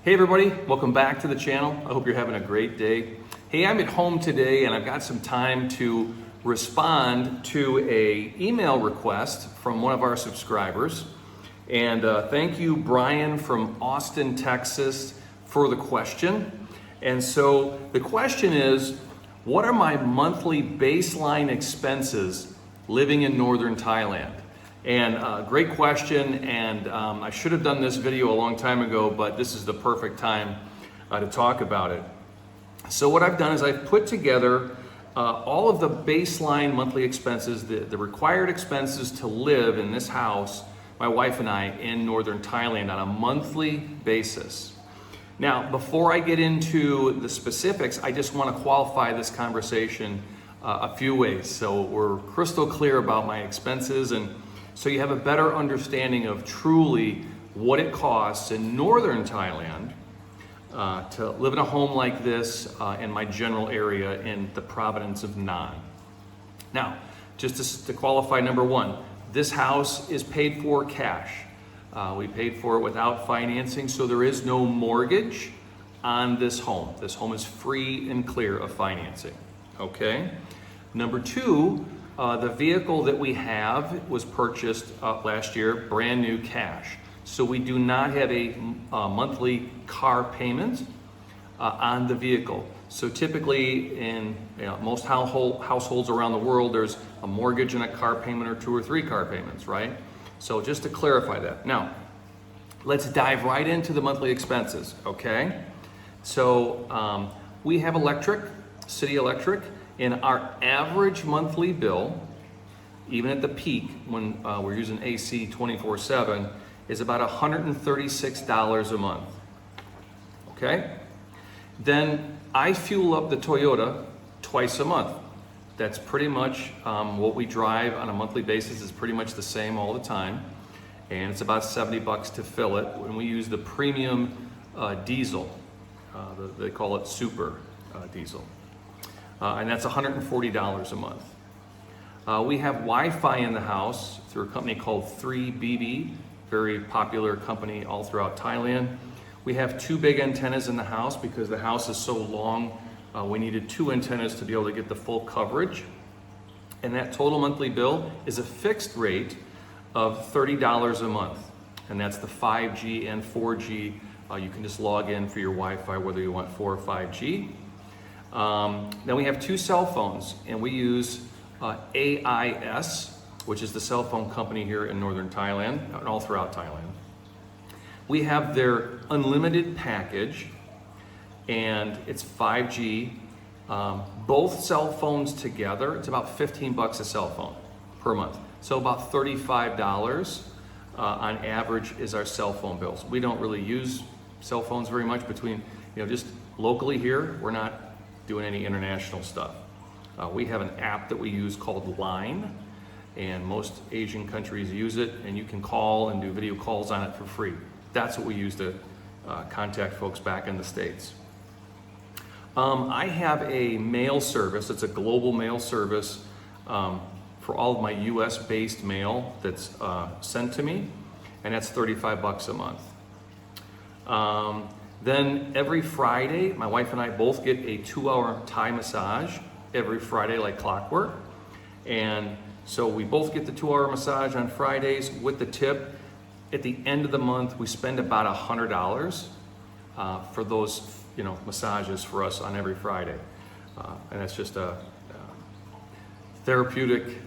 Hey everybody, welcome back to the channel. I hope you're having a great day. Hey, I'm at home today and I've got some time to respond to a email request from one of our subscribers. And thank you, Brian from Austin, Texas, for the question. And so the question is, what are my monthly baseline expenses living in Northern Thailand? And great question, and I should have done this video a long time ago, but this is the perfect time to talk about it. So what I've done is I've put together all of the baseline monthly expenses, the required expenses to live in this house, my wife and I, in Northern Thailand on a monthly basis. Now, before I get into the specifics, I just want to qualify this conversation a few ways. So we're crystal clear about my expenses, and so you have a better understanding of truly what it costs in Northern Thailand to live in a home like this in my general area in the province of Nan. Now, just to qualify, number one, this house is paid for cash. We paid for it without financing, so there is no mortgage on this home. This home is free and clear of financing, okay? Number two, the vehicle that we have was purchased last year, brand new cash. So we do not have a monthly car payment on the vehicle. So typically in most households around the world, there's a mortgage and a car payment or 2 or 3 car payments, right? So just to clarify that. Now, let's dive right into the monthly expenses, okay? So we have electric, city electric. And our average monthly bill, even at the peak when we're using AC 24/7, is about $136 a month. Okay? Then I fuel up the Toyota twice a month. That's pretty much what we drive on a monthly basis is pretty much the same all the time. And it's about $70 to fill it when we use the premium diesel. They call it super diesel. And that's $140 a month. We have Wi-Fi in the house through a company called 3BB, very popular company all throughout Thailand. We have 2 big antennas in the house because the house is so long. We needed 2 antennas to be able to get the full coverage. And that total monthly bill is a fixed rate of $30 a month. And that's the 5G and 4G. You can just log in for your Wi-Fi whether you want 4 or 5G. Then we have 2 cell phones, and we use AIS, which is the cell phone company here in Northern Thailand and all throughout Thailand. We have their unlimited package, and it's 5G. Both cell phones together, it's about $15 a cell phone per month. So about $35 on average is our cell phone bills. We don't really use cell phones very much between, just locally here. We're not doing any international stuff. We have an app that we use called Line, and most Asian countries use it, and you can call and do video calls on it for free. That's what we use to contact folks back in the States. I have a mail service. It's a global mail service for all of my US-based mail that's sent to me, and that's $35 a month. Then every Friday, my wife and I both get a 2-hour Thai massage every Friday like clockwork. And so we both get the 2-hour massage on Fridays with the tip. At the end of the month, we spend about $100 for those massages for us on every Friday. And that's just a therapeutic,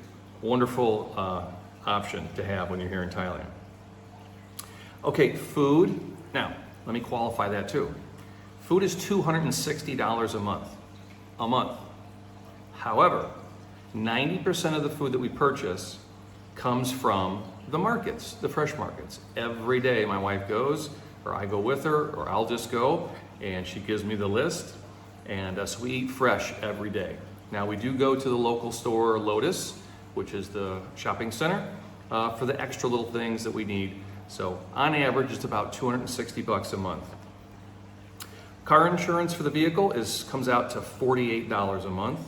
wonderful option to have when you're here in Thailand. Okay, food. Now, let me qualify that too. Food is $260 a month. However, 90% of the food that we purchase comes from the markets, the fresh markets. Every day my wife goes, or I go with her, or I'll just go, and she gives me the list, and so we eat fresh every day. Now we do go to the local store, Lotus, which is the shopping center, for the extra little things that we need. So on average, it's about $260 a month. Car insurance for the vehicle comes out to $48 a month.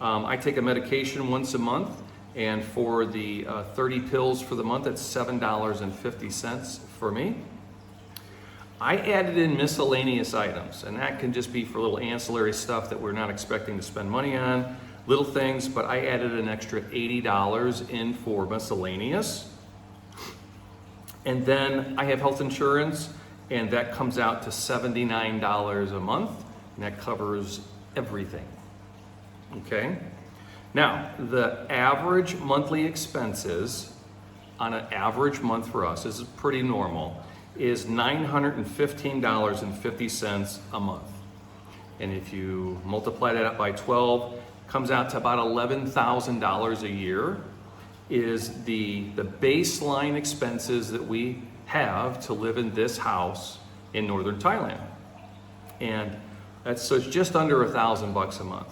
I take a medication once a month, and for the 30 pills for the month, it's $7.50 for me. I added in miscellaneous items, and that can just be for little ancillary stuff that we're not expecting to spend money on, little things, but I added an extra $80 in for miscellaneous. And then I have health insurance, and that comes out to $79 a month, and that covers everything. Okay? Now, the average monthly expenses on an average month for us, this is pretty normal, is $915.50 a month. And if you multiply that up by 12, it comes out to about $11,000 a year is the baseline expenses that we have to live in this house in Northern Thailand. And so it's just under $1,000 a month.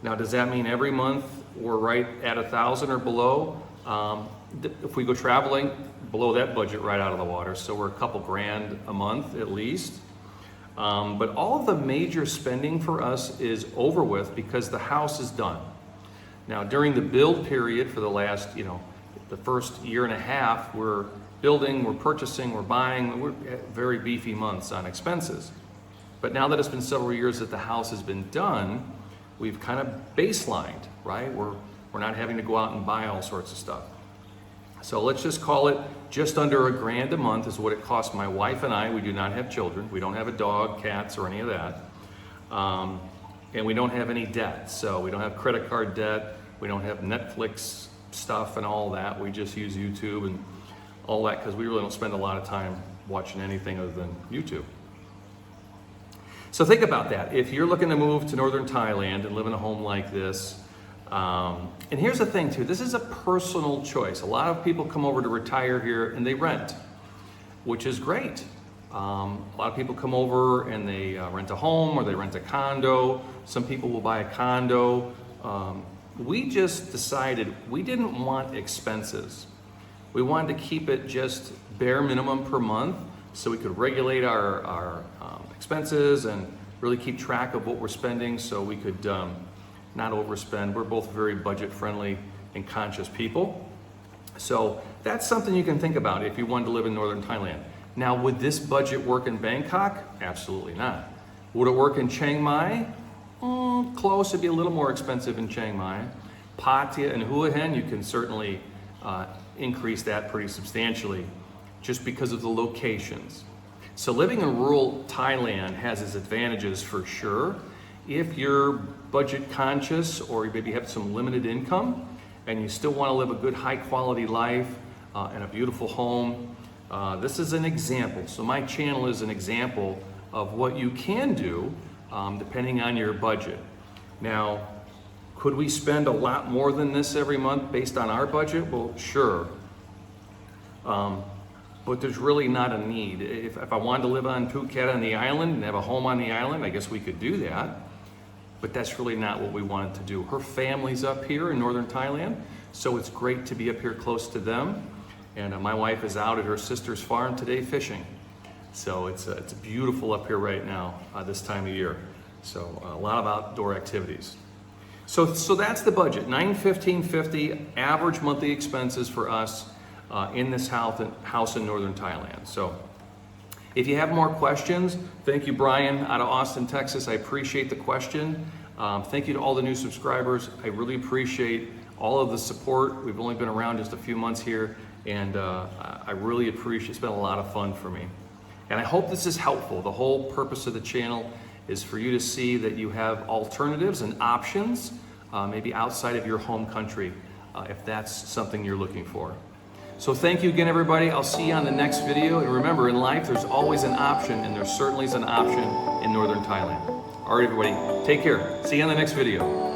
Now, does that mean every month we're right at 1,000 or below? If we go traveling, blow that budget right out of the water. So we're a couple grand a month at least. But all the major spending for us is over with because the house is done. Now, during the build period for the last, the first year and a half, we're building, we're purchasing, we're buying, we're at very beefy months on expenses. But now that it's been several years that the house has been done, we've kind of baselined, right? We're not having to go out and buy all sorts of stuff. So let's just call it just under $1,000 a month is what it costs my wife and I. We do not have children. We don't have a dog, cats, or any of that. And we don't have any debt. So we don't have credit card debt. We don't have Netflix stuff and all that. We just use YouTube and all that because we really don't spend a lot of time watching anything other than YouTube. So think about that. If you're looking to move to Northern Thailand and live in a home like this, and here's the thing too, this is a personal choice. A lot of people come over to retire here and they rent, which is great. A lot of people come over and they rent a home or they rent a condo. Some people will buy a condo. We just decided we didn't want expenses. We wanted to keep it just bare minimum per month so we could regulate our expenses and really keep track of what we're spending so we could not overspend. We're both very budget friendly and conscious people. So that's something you can think about if you wanted to live in Northern Thailand. Now, would this budget work in Bangkok? Absolutely not. Would it work in Chiang Mai? Close. It'd be a little more expensive in Chiang Mai. Pattaya and Hua Hin, you can certainly increase that pretty substantially just because of the locations. So living in rural Thailand has its advantages for sure. If you're budget conscious or you maybe have some limited income and you still want to live a good high quality life in a beautiful home, this is an example. So my channel is an example of what you can do depending on your budget. Now, could we spend a lot more than this every month based on our budget? Well, sure. But there's really not a need. If I wanted to live on Phuket on the island and have a home on the island, I guess we could do that. But that's really not what we wanted to do. Her family's up here in Northern Thailand, so it's great to be up here close to them. And my wife is out at her sister's farm today fishing. So it's beautiful up here right now this time of year. So a lot of outdoor activities. So that's the budget, $915.50 average monthly expenses for us in this house in Northern Thailand. So if you have more questions, thank you, Brian, out of Austin, Texas. I appreciate the question. Thank you to all the new subscribers. I really appreciate all of the support. We've only been around just a few months here, and I really appreciate it. It's been a lot of fun for me. And I hope this is helpful. The whole purpose of the channel is for you to see that you have alternatives and options, maybe outside of your home country, if that's something you're looking for. So thank you again, everybody. I'll see you on the next video. And remember, in life, there's always an option, and there certainly is an option in Northern Thailand. All right, everybody, take care. See you on the next video.